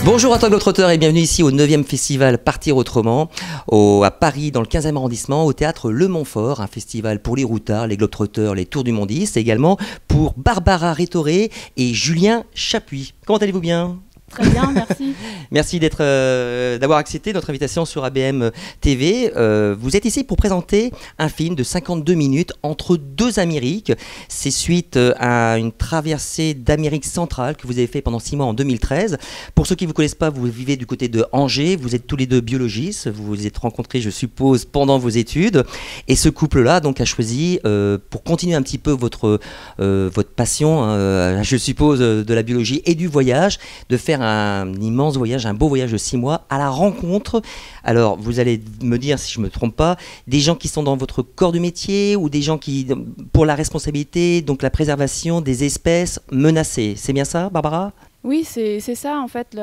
Bonjour à toi Globetrotter et bienvenue ici au 9e festival Partir Autrement à Paris dans le 15e arrondissement au théâtre Le Montfort, un festival pour les routards, les Globetrotters, les tours du mondistes et également pour Barbara Rétoré et Julien Chapuis. Comment allez-vous bien ? Très bien, merci. Merci d'avoir accepté notre invitation sur ABM TV. Vous êtes ici pour présenter un film de 52 minutes entre deux Amériques. C'est suite à une traversée d'Amérique centrale que vous avez fait pendant 6 mois en 2013. Pour ceux qui ne vous connaissent pas, vous vivez du côté de Angers. Vous êtes tous les deux biologistes. Vous vous êtes rencontrés, je suppose, pendant vos études. Et ce couple-là donc, a choisi, pour continuer un petit peu votre passion, je suppose, de la biologie et du voyage, de faire un immense voyage, un beau voyage de 6 mois à la rencontre. Alors, vous allez me dire, si je ne me trompe pas, des gens qui sont dans votre corps de métier ou des gens qui, pour la responsabilité, donc la préservation des espèces menacées. C'est bien ça, Barbara ? Oui, c'est ça. En fait,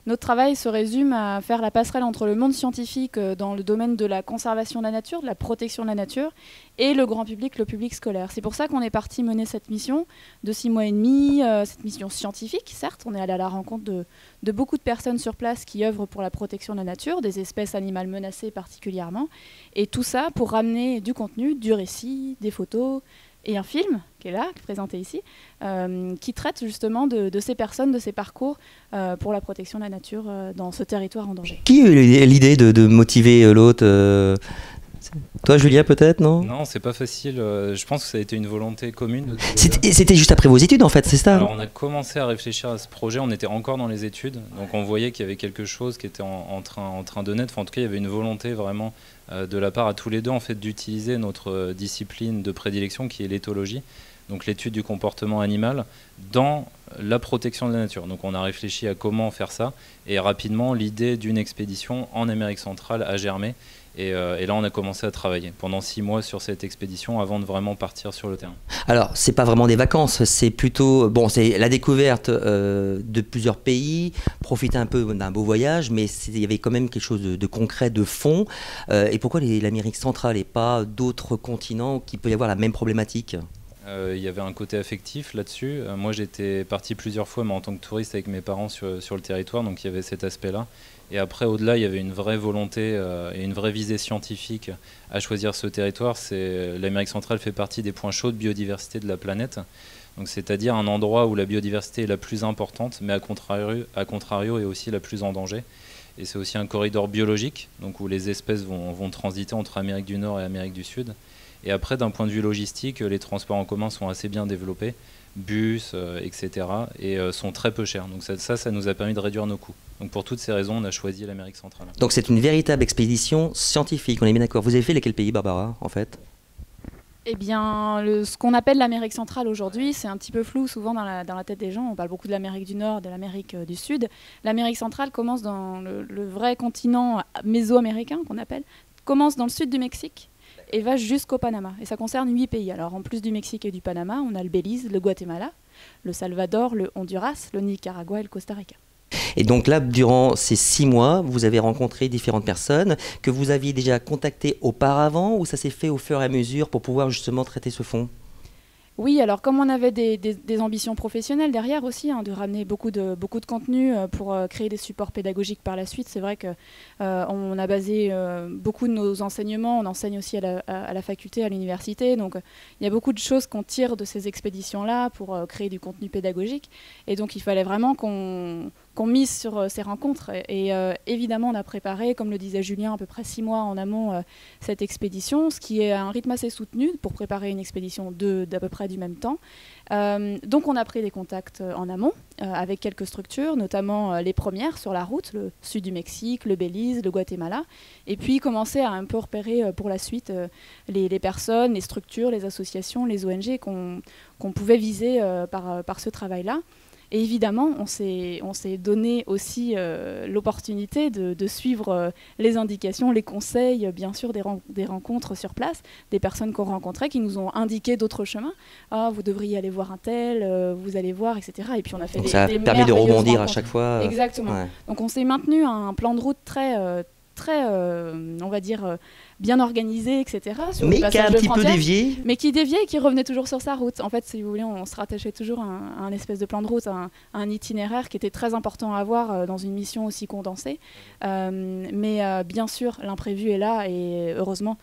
notre travail se résume à faire la passerelle entre le monde scientifique dans le domaine de la conservation de la nature, de la protection de la nature, et le grand public, le public scolaire. C'est pour ça qu'on est parti mener cette mission de 6 mois et demi, cette mission scientifique, certes. On est allé à la rencontre de beaucoup de personnes sur place qui œuvrent pour la protection de la nature, des espèces animales menacées particulièrement, et tout ça pour ramener du contenu, du récit, des photos, et un film qui est là, qui est présenté ici, qui traite justement de ces personnes, de ces parcours pour la protection de la nature dans ce territoire en danger. Qui a eu l'idée de motiver l'autre toi, Julia, peut-être, non ? Non, c'est pas facile. Je pense que ça a été une volonté commune. C'était juste après vos études, en fait, c'est ça ? Alors, on a commencé à réfléchir à ce projet. On était encore dans les études, donc on voyait qu'il y avait quelque chose qui était en train de naître. Enfin, en tout cas, il y avait une volonté vraiment de la part à tous les deux, en fait, d'utiliser notre discipline de prédilection, qui est l'éthologie, donc l'étude du comportement animal, dans la protection de la nature. Donc, on a réfléchi à comment faire ça, et rapidement, l'idée d'une expédition en Amérique centrale a germé. Et là, on a commencé à travailler pendant 6 mois sur cette expédition avant de vraiment partir sur le terrain. Alors, c'est pas vraiment des vacances, c'est plutôt c'est la découverte de plusieurs pays, profiter un peu d'un beau voyage, mais il y avait quand même quelque chose de concret, de fond. Et pourquoi l'Amérique centrale et pas d'autres continents qui peut y avoir la même problématique ? Il y avait un côté affectif là-dessus. Moi, j'étais parti plusieurs fois, mais en tant que touriste avec mes parents sur le territoire, donc il y avait cet aspect-là. Et après, au-delà, il y avait une vraie volonté et une vraie visée scientifique à choisir ce territoire. L'Amérique centrale fait partie des points chauds de biodiversité de la planète. Donc, c'est-à-dire un endroit où la biodiversité est la plus importante, mais à contrario est aussi la plus en danger. Et c'est aussi un corridor biologique, donc où les espèces vont transiter entre Amérique du Nord et Amérique du Sud. Et après, d'un point de vue logistique, les transports en commun sont assez bien développés, bus, etc., et sont très peu chers. Donc ça nous a permis de réduire nos coûts. Donc pour toutes ces raisons, on a choisi l'Amérique centrale. Donc c'est une véritable expédition scientifique, on est bien d'accord. Vous avez fait lesquels pays, Barbara, en fait ? Eh bien, ce qu'on appelle l'Amérique centrale aujourd'hui, c'est un petit peu flou souvent dans la tête des gens. On parle beaucoup de l'Amérique du Nord, de l'Amérique du Sud. L'Amérique centrale commence dans le vrai continent mésoaméricain, qu'on appelle, commence dans le sud du Mexique et va jusqu'au Panama. Et ça concerne 8 pays. Alors en plus du Mexique et du Panama, on a le Belize, le Guatemala, le Salvador, le Honduras, le Nicaragua et le Costa Rica. Et donc là, durant ces 6 mois, vous avez rencontré différentes personnes que vous aviez déjà contactées auparavant ou ça s'est fait au fur et à mesure pour pouvoir justement traiter ce fond ? Oui, alors comme on avait des ambitions professionnelles derrière aussi, de ramener beaucoup de contenu pour créer des supports pédagogiques par la suite, c'est vrai qu'on a basé beaucoup de nos enseignements, on enseigne aussi à la faculté, à l'université, donc il y a beaucoup de choses qu'on tire de ces expéditions-là pour créer du contenu pédagogique, et donc il fallait vraiment qu'on mise sur ces rencontres. Et évidemment, on a préparé, comme le disait Julien, à peu près 6 mois en amont cette expédition, ce qui est à un rythme assez soutenu pour préparer une expédition d'à peu près du même temps. Donc on a pris des contacts en amont avec quelques structures, notamment les premières sur la route, le sud du Mexique, le Belize, le Guatemala, et puis commencer à un peu repérer pour la suite les personnes, les structures, les associations, les ONG qu'on pouvait viser par ce travail-là. Et évidemment, on s'est donné aussi l'opportunité de suivre les indications, les conseils, bien sûr, des rencontres sur place, des personnes qu'on rencontrait qui nous ont indiqué d'autres chemins. Ah, vous devriez aller voir un tel, vous allez voir, etc. Et puis on a fait ça a permis de rebondir rencontres. À chaque fois. Exactement. Ouais. Donc on s'est maintenu un plan de route très très, on va dire, bien organisé, etc. Mais qui a un petit peu dévié. Mais qui déviait et qui revenait toujours sur sa route. En fait, si vous voulez, on se rattachait toujours à un espèce de plan de route, à un itinéraire qui était très important à avoir dans une mission aussi condensée. Mais bien sûr, l'imprévu est là et heureusement,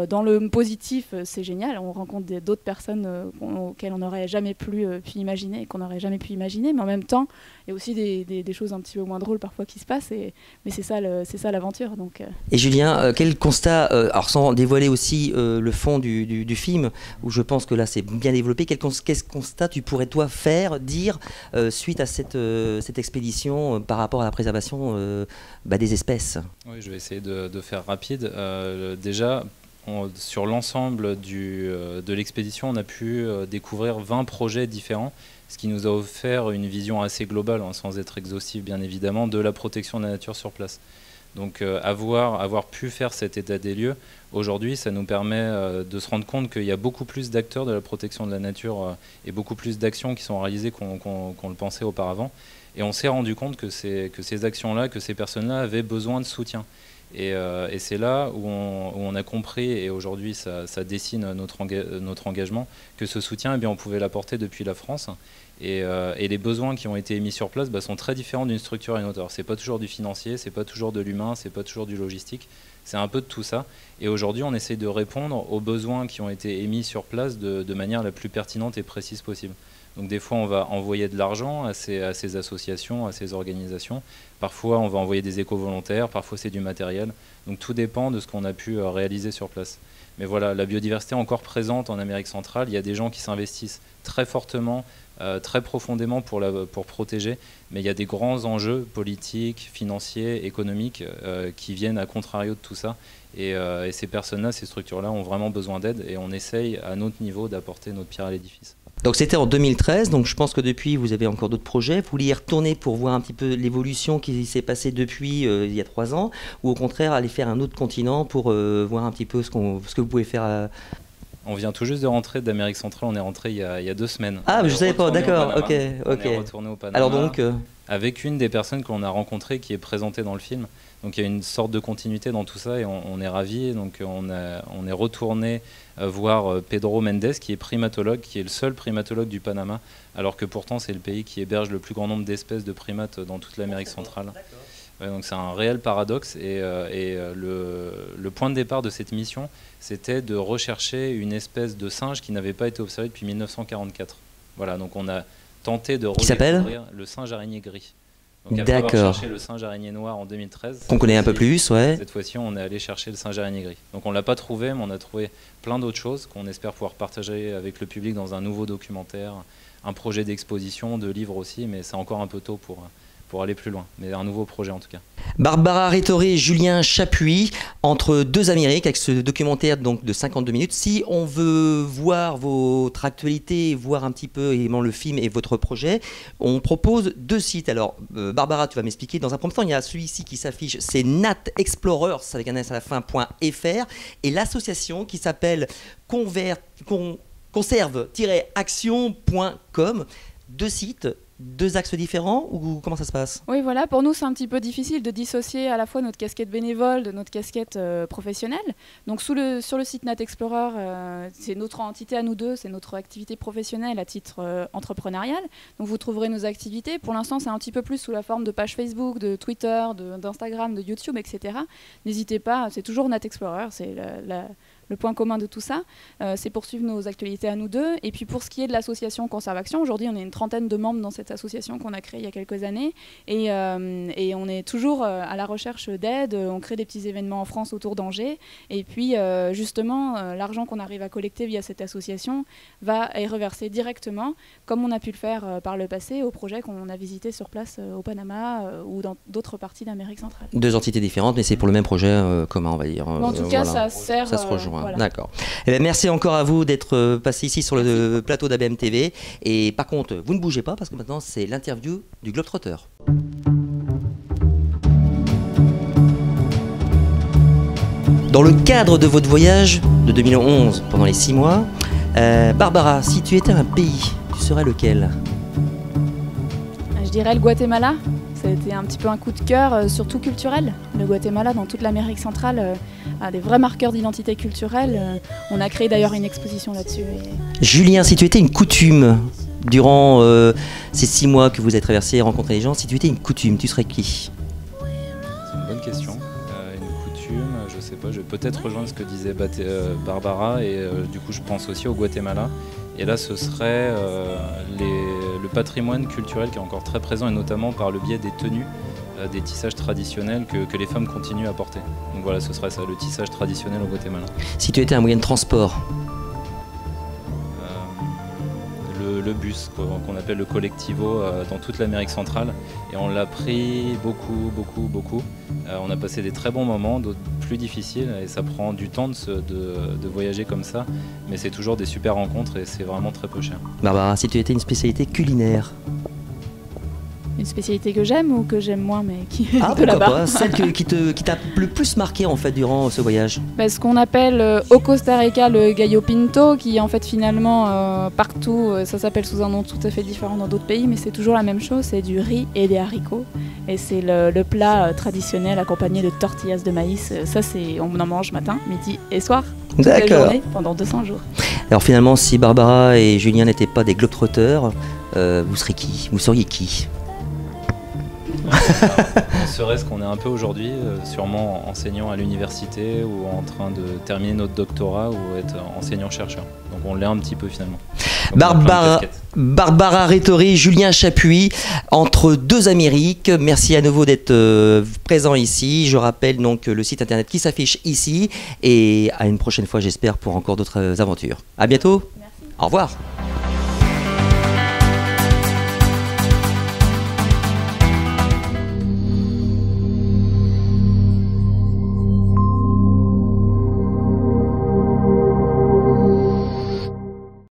dans le positif, c'est génial. On rencontre d'autres personnes auxquelles on n'aurait jamais pu imaginer et qu'on n'aurait jamais pu imaginer. Mais en même temps, il y a aussi des choses un petit peu moins drôles parfois qui se passent. Mais c'est ça l'aventure. Et Julien, quel constat, alors sans dévoiler aussi le fond du film, où je pense que là c'est bien développé, quel constat tu pourrais toi dire suite à cette expédition par rapport à la préservation des espèces? Oui, je vais essayer de faire rapide. Déjà, sur l'ensemble de l'expédition, on a pu découvrir 20 projets différents, ce qui nous a offert une vision assez globale, sans être exhaustif bien évidemment, de la protection de la nature sur place. Donc avoir pu faire cet état des lieux, aujourd'hui, ça nous permet de se rendre compte qu'il y a beaucoup plus d'acteurs de la protection de la nature et beaucoup plus d'actions qui sont réalisées qu'on le pensait auparavant. Et on s'est rendu compte que ces actions-là, que ces personnes-là avaient besoin de soutien. Et c'est là où on a compris, et aujourd'hui ça dessine notre engagement, que ce soutien, on pouvait l'apporter depuis la France. Et les besoins qui ont été émis sur place sont très différents d'une structure à une autre. C'est pas toujours du financier, c'est pas toujours de l'humain, c'est pas toujours du logistique, c'est un peu de tout ça. Et aujourd'hui, on essaie de répondre aux besoins qui ont été émis sur place de manière la plus pertinente et précise possible. Donc des fois, on va envoyer de l'argent à ces associations, à ces organisations. Parfois, on va envoyer des éco-volontaires, parfois c'est du matériel. Donc tout dépend de ce qu'on a pu réaliser sur place. Mais voilà, la biodiversité est encore présente en Amérique centrale. Il y a des gens qui s'investissent très fortement, très profondément pour protéger. Mais il y a des grands enjeux politiques, financiers, économiques qui viennent à contrario de tout ça. Et ces personnes-là, ces structures-là ont vraiment besoin d'aide. Et on essaye à notre niveau d'apporter notre pierre à l'édifice. Donc c'était en 2013, donc je pense que depuis vous avez encore d'autres projets. Vous voulez y retourner pour voir un petit peu l'évolution qui s'est passée depuis il y a 3 ans, ou au contraire aller faire un autre continent pour voir un petit peu ce que vous pouvez faire On vient tout juste de rentrer d'Amérique centrale, on est rentré il y a 2 semaines. Ah, mais je savais pas, d'accord, ok. On est retourné au Panama. Alors donc avec une des personnes que l'on a rencontrées qui est présentée dans le film. Donc il y a une sorte de continuité dans tout ça et on est ravis. Donc on est retourné voir Pedro Mendes, qui est primatologue, qui est le seul primatologue du Panama, alors que pourtant c'est le pays qui héberge le plus grand nombre d'espèces de primates dans toute l'Amérique centrale. Ouais, donc c'est un réel paradoxe et le point de départ de cette mission, c'était de rechercher une espèce de singe qui n'avait pas été observée depuis 1944. Voilà, donc on a tenté de redécouvrir le singe araignée gris. Donc après avoir cherché le singe araignée noir en 2013, qu'on connaît un peu plus, ouais. Cette fois-ci, on est allé chercher le singe araignée gris. Donc on l'a pas trouvé, mais on a trouvé plein d'autres choses qu'on espère pouvoir partager avec le public dans un nouveau documentaire, un projet d'exposition, de livre aussi, mais c'est encore un peu tôt pour aller plus loin, mais un nouveau projet en tout cas. Barbara Rétoré et Julien Chapuis, entre 2 Amériques, avec ce documentaire donc de 52 minutes. Si on veut voir votre actualité, voir un petit peu également le film et votre projet, on propose 2 sites. Alors Barbara, tu vas m'expliquer. Dans un premier temps, il y a celui-ci qui s'affiche, c'est Nat Explorers avec un S à la fin, .fr, et l'association qui s'appelle conserve-action.com. 2 sites, 2 axes différents, ou comment ça se passe? Oui, voilà, pour nous c'est un petit peu difficile de dissocier à la fois notre casquette bénévole de notre casquette professionnelle. Donc sur le site Nat Explorer, c'est notre entité à nous deux, c'est notre activité professionnelle à titre entrepreneurial. Donc vous trouverez nos activités. Pour l'instant c'est un petit peu plus sous la forme de pages Facebook, de Twitter, d'Instagram, de YouTube, etc. N'hésitez pas, c'est toujours Nat Explorer, c'est le point commun de tout ça, c'est poursuivre nos actualités à nous deux. Et puis pour ce qui est de l'association Conserve-Action, aujourd'hui on est une 30aine de membres dans cette association qu'on a créée il y a quelques années. Et on est toujours à la recherche d'aide. On crée des petits événements en France autour d'Angers. Et puis justement, l'argent qu'on arrive à collecter via cette association est reversé directement, comme on a pu le faire par le passé, aux projets qu'on a visités sur place au Panama ou dans d'autres parties d'Amérique centrale. 2 entités différentes, mais c'est pour le même projet commun, on va dire. En tout cas, ça sert... Ça se rejoint. Voilà. D'accord. Eh bien, merci encore à vous d'être passé ici sur le plateau d'ABM TV. Et par contre, vous ne bougez pas parce que maintenant c'est l'interview du Globetrotter. Dans le cadre de votre voyage de 2011, pendant les 6 mois, Barbara, si tu étais un pays, tu serais lequel? Je dirais le Guatemala. Ça a été un petit peu un coup de cœur, surtout culturel. Le Guatemala, dans toute l'Amérique centrale, a des vrais marqueurs d'identité culturelle. On a créé d'ailleurs une exposition là-dessus. Julien, si tu étais une coutume durant ces 6 mois que vous avez traversé, rencontré les gens, si tu étais une coutume, tu serais qui? C'est une bonne question. Une coutume, je sais pas, je vais peut-être rejoindre ce que disait Barbara, et du coup je pense aussi au Guatemala. Et là, ce serait le patrimoine culturel qui est encore très présent, et notamment par le biais des tenues, des tissages traditionnels que les femmes continuent à porter. Donc voilà, ce serait ça, le tissage traditionnel au Guatemala. Si tu étais un moyen de transport? Le bus, qu'on appelle le collectivo, dans toute l'Amérique centrale. Et on l'a pris beaucoup. On a passé des très bons moments, d'autres plus difficiles, et ça prend du temps de voyager comme ça. Mais c'est toujours des super rencontres et c'est vraiment très peu cher. Barbara, si tu étais une spécialité culinaire? Une spécialité que j'aime ou que j'aime moins, mais qui est Ah, de là-bas. pourquoi pas, celle qui t'a le plus marqué en fait durant ce voyage? Ce qu'on appelle au Costa Rica le gallo pinto, qui en fait finalement partout, ça s'appelle sous un nom tout à fait différent dans d'autres pays, mais c'est toujours la même chose, c'est du riz et des haricots. Et c'est le plat traditionnel accompagné de tortillas de maïs. Ça, on en mange matin, midi et soir, toute la journée, pendant 200 jours. Alors finalement, si Barbara et Julien n'étaient pas des globetrotters, vous seriez qui? Vous seriez qui? On serait ce qu'on est un peu aujourd'hui, sûrement enseignant à l'université ou en train de terminer notre doctorat ou être enseignant-chercheur. Donc on l'est un petit peu finalement. Barbara Rétoré, Julien Chapuis, entre 2 Amériques. Merci à nouveau d'être présent ici. Je rappelle donc le site internet qui s'affiche ici. Et à une prochaine fois, j'espère, pour encore d'autres aventures. À bientôt. Merci. Au revoir.